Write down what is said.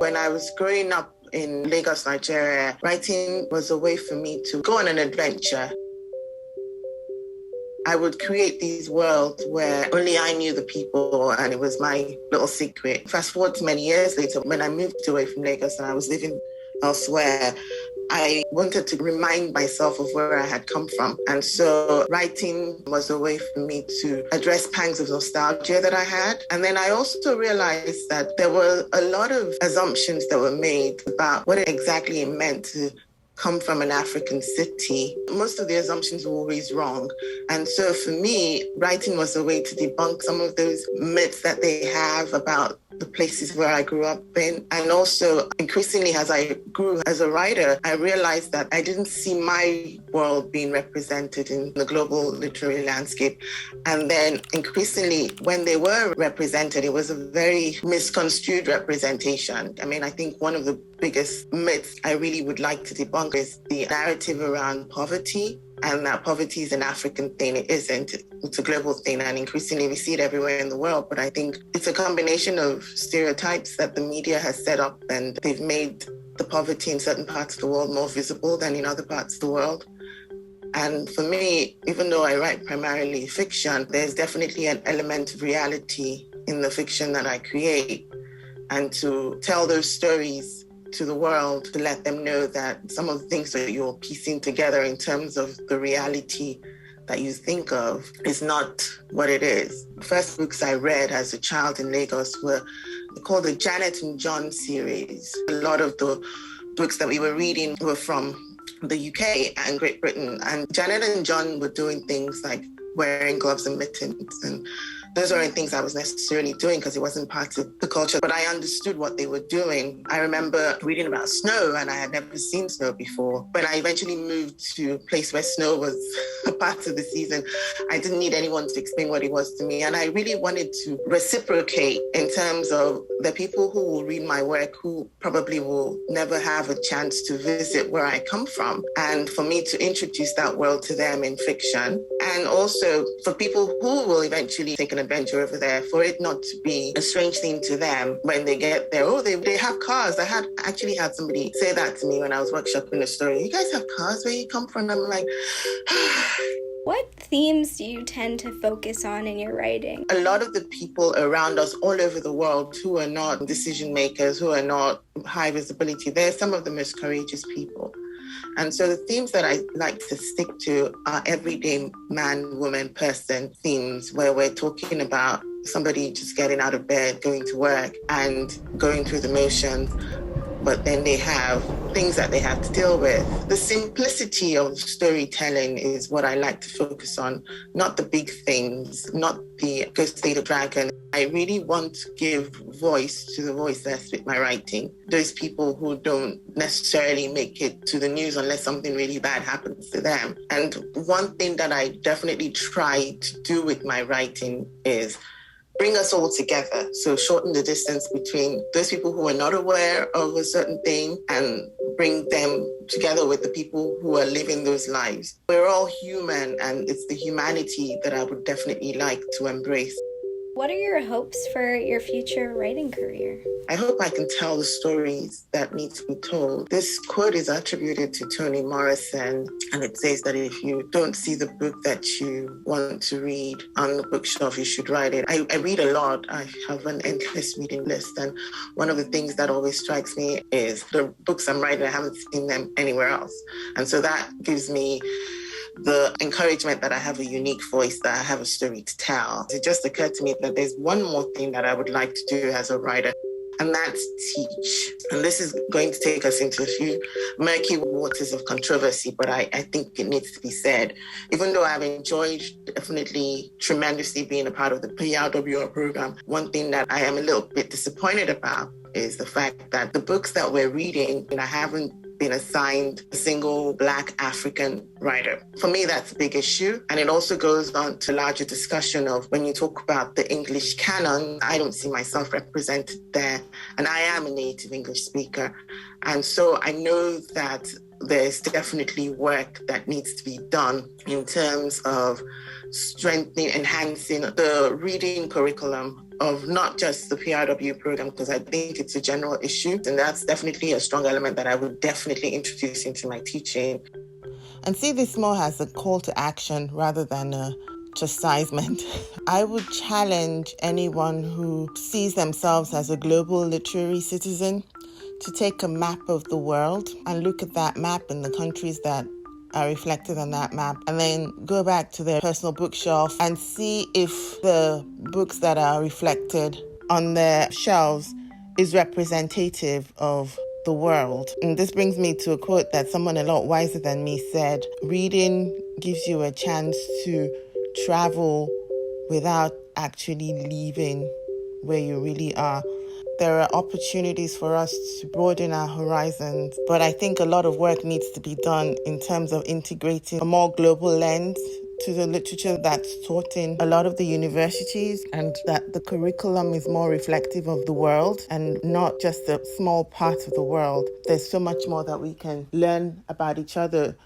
when I was growing up in Lagos, Nigeria, writing was a way for me to go on an adventure. I would create these worlds where only I knew the people and it was my little secret. Fast forward to many years later, when I moved away from Lagos and I was living elsewhere, I wanted to remind myself of where I had come from. And so writing was a way for me to address pangs of nostalgia that I had. And then I also realized that there were a lot of assumptions that were made about what exactly it meant to come from an African city. Most of the assumptions were always wrong. And so for me, writing was a way to debunk some of those myths that they have about the places where I grew up in. And also, increasingly, as I grew as a writer, I realized that I didn't see my world being represented in the global literary landscape. And then increasingly, when they were represented, it was a very misconstrued representation. I mean, I think one of the biggest myths I really would like to debunk is the narrative around poverty, and that poverty is an African thing. It isn't. It's a global thing, and increasingly we see it everywhere in the world. But I think it's a combination of stereotypes that the media has set up, and they've made the poverty in certain parts of the world more visible than in other parts of the world. And for me, even though I write primarily fiction, there's definitely an element of reality in the fiction that I create. And to tell those stories to the world, to let them know that some of the things that you're piecing together in terms of the reality that you think of is not what it is. The first books I read as a child in Lagos were called the Janet and John series. A lot of the books that we were reading were from the UK and Great Britain. And Janet and John were doing things like wearing gloves and mittens, and those weren't things I was necessarily doing because it wasn't part of the culture, but I understood what they were doing. I remember reading about snow, and I had never seen snow before. When I eventually moved to a place where snow was a part of the season, I didn't need anyone to explain what it was to me. And I really wanted to reciprocate in terms of the people who will read my work who probably will never have a chance to visit where I come from. And for me to introduce that world to them in fiction. And also for people who will eventually take an adventure over there, for it not to be a strange thing to them when they get there. Oh, they have cars. I actually had somebody say that to me when I was workshopping the story. You guys have cars? Where you come from? I'm like, What themes do you tend to focus on in your writing? A lot of the people around us all over the world who are not decision makers, who are not high visibility, they're some of the most courageous people. And so the themes that I like to stick to are everyday man, woman, person themes, where we're talking about somebody just getting out of bed, going to work and going through the motions, but then they have things that they have to deal with. The simplicity of storytelling is what I like to focus on, not the big things, not the Ghost Data Dragon. I really want to give voice to the voiceless with my writing. Those people who don't necessarily make it to the news unless something really bad happens to them. And one thing that I definitely try to do with my writing is bring us all together. So shorten the distance between those people who are not aware of a certain thing and bring them together with the people who are living those lives. We're all human, and it's the humanity that I would definitely like to embrace. What are your hopes for your future writing career? I hope I can tell the stories that need to be told. This quote is attributed to Toni Morrison, and it says that if you don't see the book that you want to read on the bookshelf, you should write it. I read a lot. I have an endless reading list, and one of the things that always strikes me is the books I'm writing, I haven't seen them anywhere else. And so that gives me the encouragement that I have a unique voice, that I have a story to tell. It just occurred to me that there's one more thing that I would like to do as a writer, and that's teach. And this is going to take us into a few murky waters of controversy, but I think it needs to be said. Even though I've enjoyed definitely tremendously being a part of the PRWR program, one thing that I am a little bit disappointed about is the fact that the books that we're reading, and I haven't been assigned a single Black African writer. For me, that's a big issue. And it also goes on to a larger discussion of when you talk about the English canon, I don't see myself represented there. And I am a native English speaker. And so I know that there's definitely work that needs to be done in terms of strengthening, enhancing the reading curriculum of not just the PRW program, because I think it's a general issue. And that's definitely a strong element that I would definitely introduce into my teaching. And see this more as a call to action rather than a chastisement. I would challenge anyone who sees themselves as a global literary citizen to take a map of the world and look at that map and the countries that are reflected on that map, and then go back to their personal bookshelf and see if the books that are reflected on their shelves is representative of the world. And this brings me to a quote that someone a lot wiser than me said: reading gives you a chance to travel without actually leaving where you really are. There are opportunities for us to broaden our horizons, but I think a lot of work needs to be done in terms of integrating a more global lens to the literature that's taught in a lot of the universities, and that the curriculum is more reflective of the world and not just a small part of the world. There's so much more that we can learn about each other